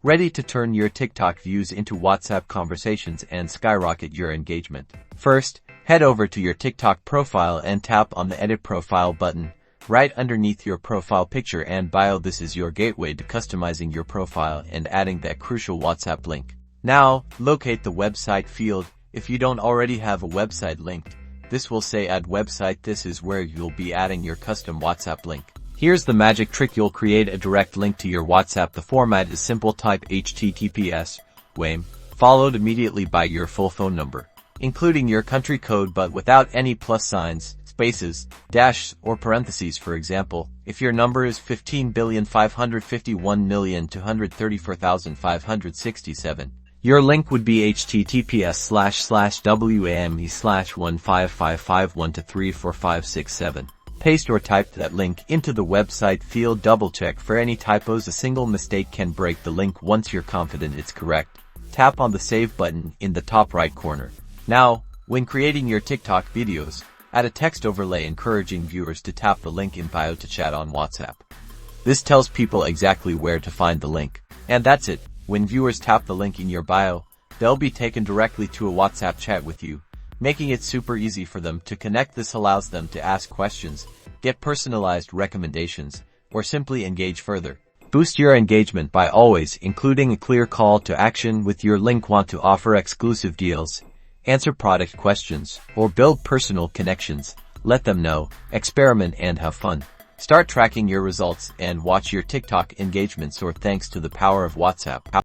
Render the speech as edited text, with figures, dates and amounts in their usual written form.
ready to turn your TikTok views into WhatsApp conversations and skyrocket your engagement. First, head over to your TikTok profile and tap on the Edit Profile button right underneath your profile picture and bio. This is your gateway to customizing your profile and adding that crucial WhatsApp link. Now, locate the website field. If you don't already have a website linked, this will say Add Website. This is where you'll be adding your custom WhatsApp link. Here's the magic trick. You'll create a direct link to your WhatsApp. The format is simple. Type HTTPS, WAME, followed immediately by your full phone number, including your country code but without any plus signs, spaces, dashes, or parentheses. For example, if your number is 15,551,234,567, your link would be https://wame/15551234567. Paste or type that link into the website field. Double check for any typos. A single mistake can break the link. Once you're confident it's correct, tap on the Save button in the top right corner. Now, when creating your TikTok videos, add a text overlay encouraging viewers to tap the link in bio to chat on WhatsApp. This tells people exactly where to find the link. And that's it. When viewers tap the link in your bio, they'll be taken directly to a WhatsApp chat with you, making it super easy for them to connect. This allows them to ask questions, get personalized recommendations, or simply engage further. Boost your engagement by always including a clear call to action with your link. Want to offer exclusive deals, answer product questions, or build personal connections? Let them know, experiment and have fun. Start tracking your results and watch your TikTok engagement soar thanks to the power of WhatsApp.